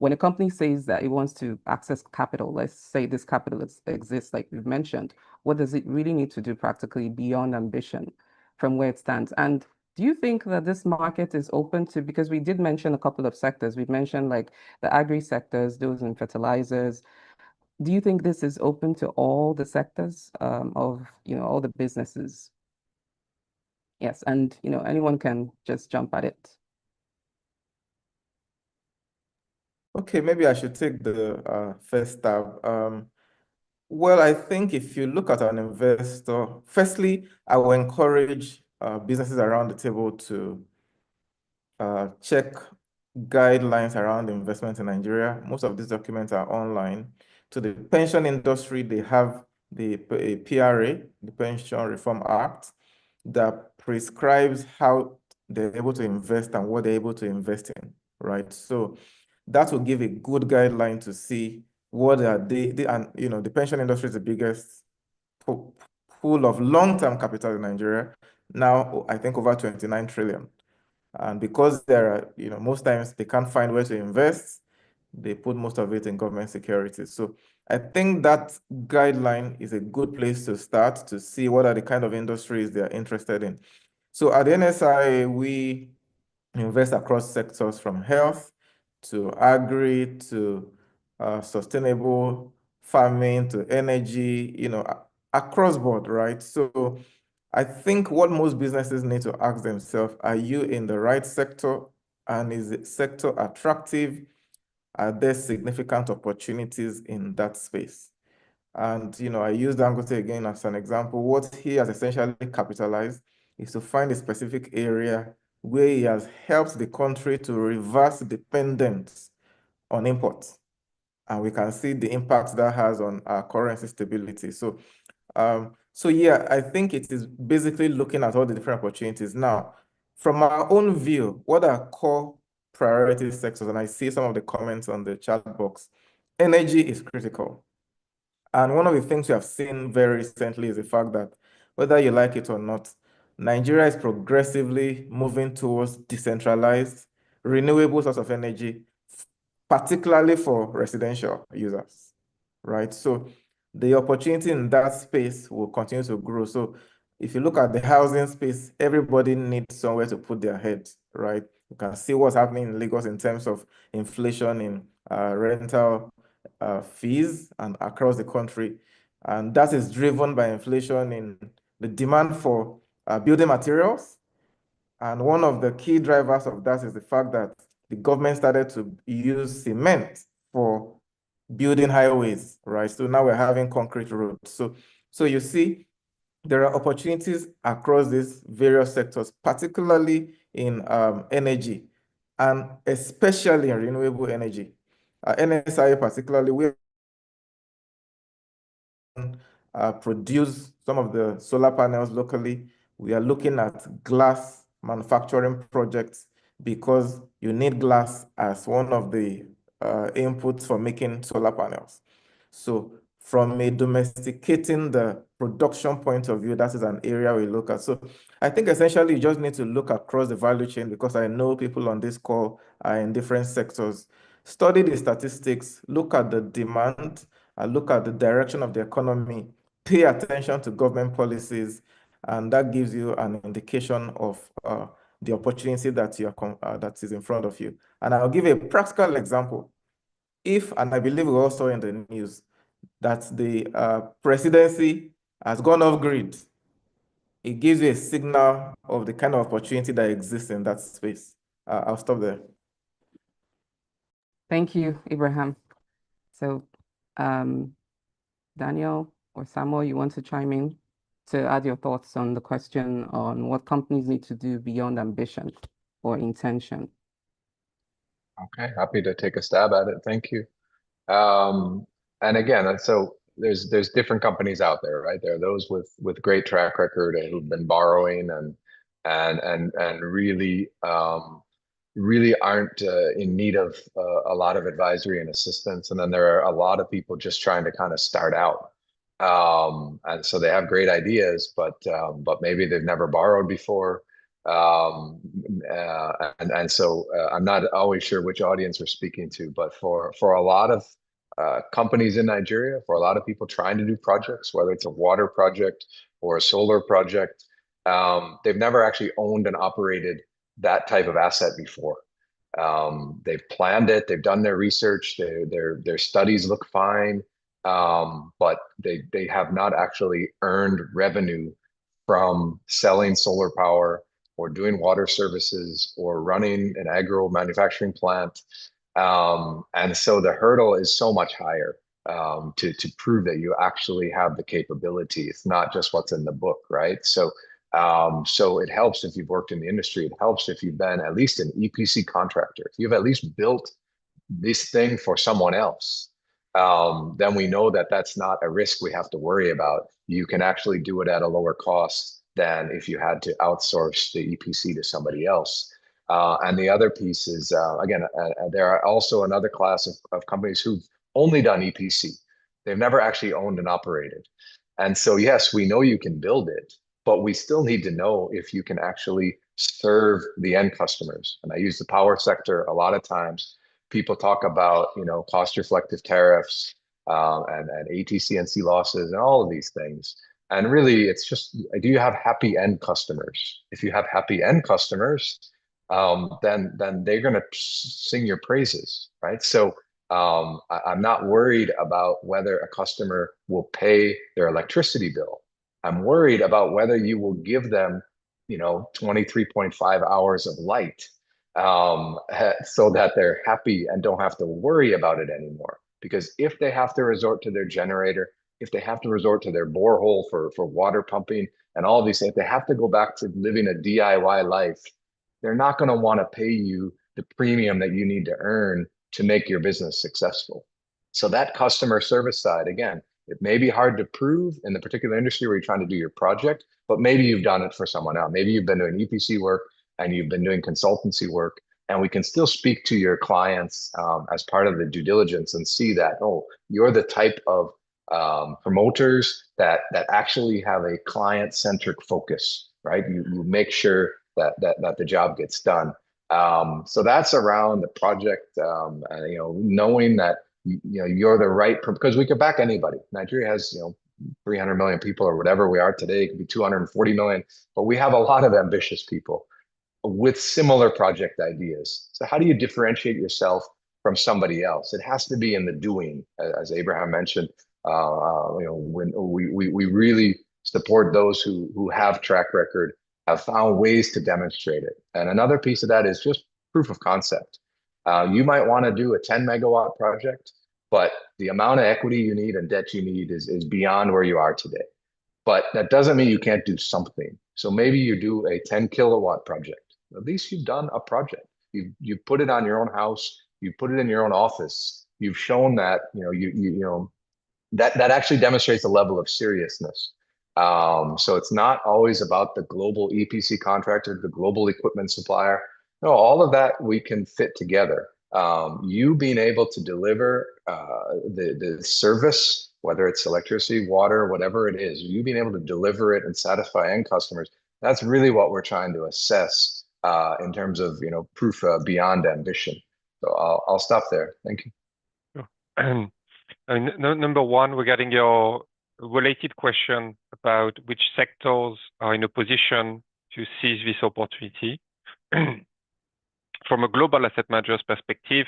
when a company says that it wants to access capital, let's say this capital exists, like you've mentioned, what does it really need to do practically beyond ambition from where it stands? And do you think that this market is open to, because we did mention a couple of sectors, we've mentioned like the agri sectors, those in fertilizers. Do you think this is open to all the sectors of, all the businesses? Yes, and anyone can just jump at it. Okay, maybe I should take the first stab. Well, I think if you look at an investor, firstly, I will encourage businesses around the table to check guidelines around investment in Nigeria. Most of these documents are online. To the pension industry, they have the PRA, the Pension Reform Act, that prescribes how they're able to invest and what they're able to invest in, right? So that will give a good guideline to see what are they and the pension industry is the biggest pool of long-term capital in Nigeria. Now, I think over 29 trillion. And because there are, most times they can't find where to invest, they put most of it in government securities. So I think that guideline is a good place to start to see what are the kind of industries they're interested in. So at the NSI, we invest across sectors from health to agri to sustainable farming to energy, across board, right? So I think what most businesses need to ask themselves, are you in the right sector? And is the sector attractive? Are there significant opportunities in that space? And, I use Dangote again as an example. What he has essentially capitalized is to find a specific area where he has helped the country to reverse dependence on imports. And we can see the impact that has on our currency stability. So yeah, I think it is basically looking at all the different opportunities. Now, from our own view, what are core priority sectors? And I see some of the comments on the chat box. Energy is critical. And one of the things we have seen very recently is the fact that whether you like it or not, Nigeria is progressively moving towards decentralized, renewable source of energy, particularly for residential users, right? So the opportunity in that space will continue to grow. So if you look at the housing space, everybody needs somewhere to put their heads, right? You can see what's happening in Lagos in terms of inflation in rental fees and across the country. And that is driven by inflation in the demand for building materials. And one of the key drivers of that is the fact that the government started to use cement for building highways, right? So now we're having concrete roads. So you see, there are opportunities across these various sectors, particularly in energy, and especially in renewable energy. NSI particularly, we produce some of the solar panels locally. We are looking at glass manufacturing projects because you need glass as one of the inputs for making solar panels. So from a domesticating the production point of view, that is an area we look at. So I think essentially you just need to look across the value chain, because I know people on this call are in different sectors. Study the statistics, look at the demand, and look at the direction of the economy, pay attention to government policies, and that gives you an indication of the opportunity that that is in front of you. And I'll give a practical example. If, and I believe we're also in the news, that the presidency has gone off grid, it gives you a signal of the kind of opportunity that exists in that space. I'll stop there. Thank you, Ibrahim. So, Daniel or Samuel, you want to chime in to add your thoughts on the question on what companies need to do beyond ambition or intention? Okay, happy to take a stab at it. Thank you. And again, so there's different companies out there, right? There are those with great track record and who've been borrowing and really aren't in need of a lot of advisory and assistance. And then there are a lot of people just trying to kind of start out. And so they have great ideas, but maybe they've never borrowed before. I'm not always sure which audience we're speaking to, but for a lot of companies in Nigeria, for a lot of people trying to do projects, whether it's a water project or a solar project, they've never actually owned and operated that type of asset before. They've planned it, they've done their research, their studies look fine, but they have not actually earned revenue from selling solar power or doing water services or running an agro manufacturing plant. And so the hurdle is so much higher to prove that you actually have the capability. It's not just what's in the book, right? So it helps if you've worked in the industry. It helps if you've been at least an EPC contractor. If you've at least built this thing for someone else, then we know that that's not a risk we have to worry about. You can actually do it at a lower cost than if you had to outsource the EPC to somebody else. And the other piece is, again, there are also another class of companies who've only done EPC. They've never actually owned and operated. And so, yes, we know you can build it, but we still need to know if you can actually serve the end customers. And I use the power sector a lot of times. People talk about, cost reflective tariffs and AT&C losses and all of these things. And really, it's just, do you have happy end customers? If you have happy end customers, then they're going to sing your praises, right? So I'm not worried about whether a customer will pay their electricity bill. I'm worried about whether you will give them, 23.5 hours of light so that they're happy and don't have to worry about it anymore. Because if they have to resort to their generator, if they have to resort to their borehole for water pumping and all these things, they have to go back to living a DIY life. They're not going to want to pay you the premium that you need to earn to make your business successful. So that customer service side, again, it may be hard to prove in the particular industry where you're trying to do your project, but maybe you've done it for someone else. Maybe you've been doing EPC work and you've been doing consultancy work, and we can still speak to your clients as part of the due diligence and see that, oh, you're the type of promoters that actually have a client-centric focus, right? You make sure that the job gets done. So that's around the project, knowing that you're the right, because we could back anybody. Nigeria has 300 million people or whatever we are today. It could be 240 million, but we have a lot of ambitious people with similar project ideas. So how do you differentiate yourself from somebody else? It has to be in the doing, as Abraham mentioned. When we really support those who have track record, have found ways to demonstrate it. And another piece of that is just proof of concept. You might want to do a 10 megawatt project, but the amount of equity you need and debt you need is beyond where you are today. But that doesn't mean you can't do something. So maybe you do a 10 kilowatt project. At least you've done a project. You've put it on your own house. You put it in your own office. You've shown that that actually demonstrates a level of seriousness. So it's not always about the global EPC contractor, the global equipment supplier. No, all of that we can fit together. You being able to deliver the service, whether it's electricity, water, whatever it is, you being able to deliver it and satisfy end customers, that's really what we're trying to assess in terms of proof beyond ambition. So I'll stop there. Thank you. Sure. Number one, regarding your related question about which sectors are in a position to seize this opportunity. From a global asset manager's perspective,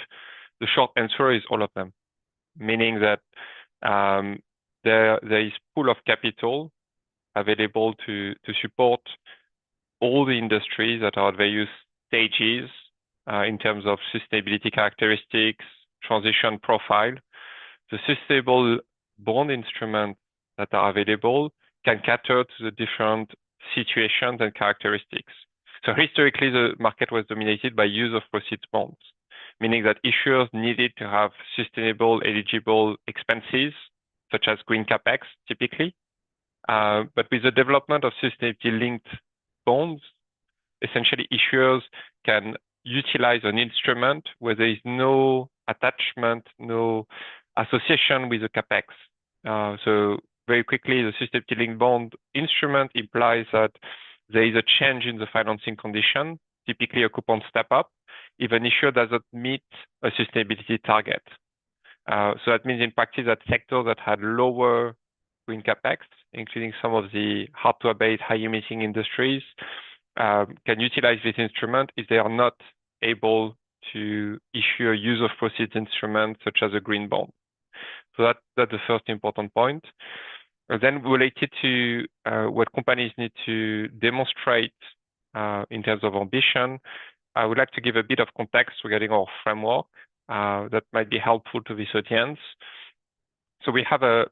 the short answer is all of them, meaning that there is pool of capital available to support all the industries that are at various stages in terms of sustainability characteristics, transition profile. The sustainable bond instruments that are available can cater to the different situations and characteristics. So historically, the market was dominated by use of proceeds bonds, meaning that issuers needed to have sustainable eligible expenses, such as green capex, typically. But with the development of sustainability-linked bonds, essentially issuers can utilize an instrument where there is no attachment, no association with the capex. So very quickly, the sustainability-linked bond instrument implies that there is a change in the financing condition, typically a coupon step up, if an issuer doesn't meet a sustainability target. So that means in practice that sectors that had lower green capex, including some of the hard to abate, high emitting industries, can utilize this instrument if they are not able to issue a use of proceeds instrument such as a green bond. So that's the first important point. And then related to what companies need to demonstrate in terms of ambition, I would like to give a bit of context regarding our framework that might be helpful to this audience. So we have a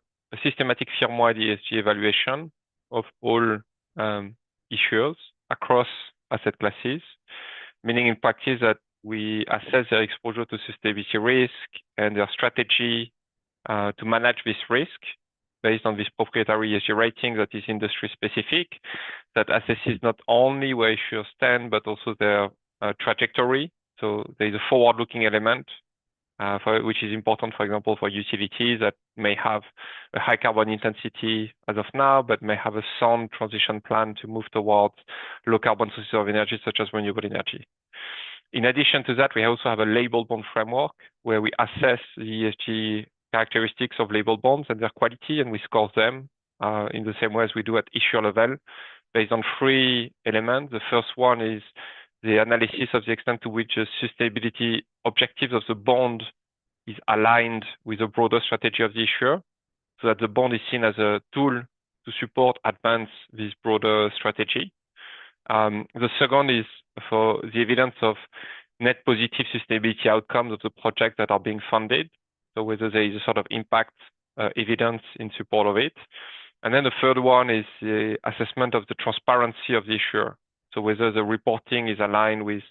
systematic firm-wide ESG evaluation of all issuers across asset classes, meaning in practice that we assess their exposure to sustainability risk and their strategy to manage this risk based on this proprietary ESG rating that is industry specific, that assesses not only where issuers stand, but also their trajectory. So there is a forward-looking element, which is important, for example, for utilities that may have a high carbon intensity as of now, but may have a sound transition plan to move towards low carbon sources of energy, such as renewable energy. In addition to that, we also have a label bond framework where we assess the ESG characteristics of label bonds and their quality, and we score them in the same way as we do at issuer level, based on 3 elements. The first one is the analysis of the extent to which the sustainability objectives of the bond is aligned with the broader strategy of the issuer, so that the bond is seen as a tool to support, advance this broader strategy. The second is for the evidence of net positive sustainability outcomes of the projects that are being funded. So whether there is a sort of impact evidence in support of it. And then the third one is the assessment of the transparency of the issuer. So whether the reporting is aligned with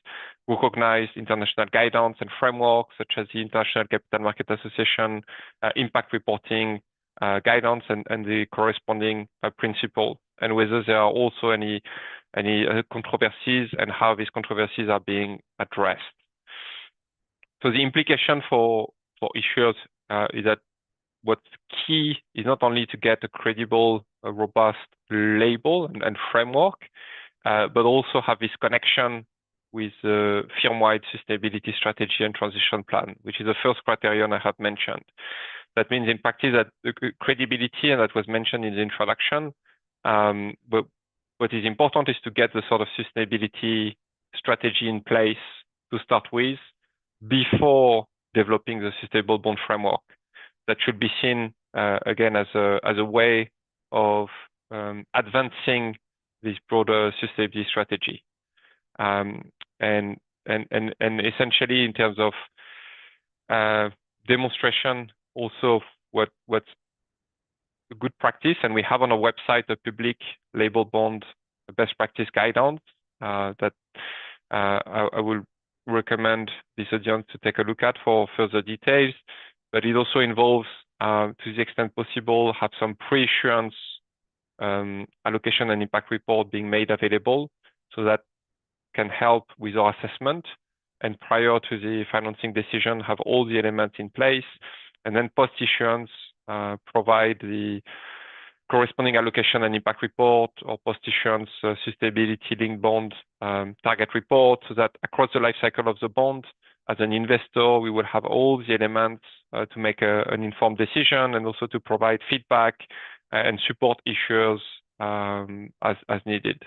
recognized international guidance and frameworks, such as the International Capital Market Association impact reporting guidance and the corresponding principle, and whether there are also any controversies and how these controversies are being addressed. So the implication for issuers is that what's key is not only to get a credible, robust label and framework, but also have this connection with the firm-wide sustainability strategy and transition plan, which is the first criterion I have mentioned. That means in practice that the credibility, and that was mentioned in the introduction, but what is important is to get the sort of sustainability strategy in place to start with before developing the sustainable bond framework. That should be seen again as a way of advancing this broader sustainability strategy, and essentially in terms of demonstration also what's a good practice, and we have on our website a public label bond best practice guidance that I will recommend this audience to take a look at for further details. But it also involves, to the extent possible, have some pre-issuance allocation and impact report being made available, so that can help with our assessment, and prior to the financing decision have all the elements in place, and then post-issuance provide the corresponding allocation and impact report, or post-issuance sustainability-linked bond target report, so that across the life cycle of the bond, as an investor, we will have all the elements to make an informed decision, and also to provide feedback and support issuers as needed.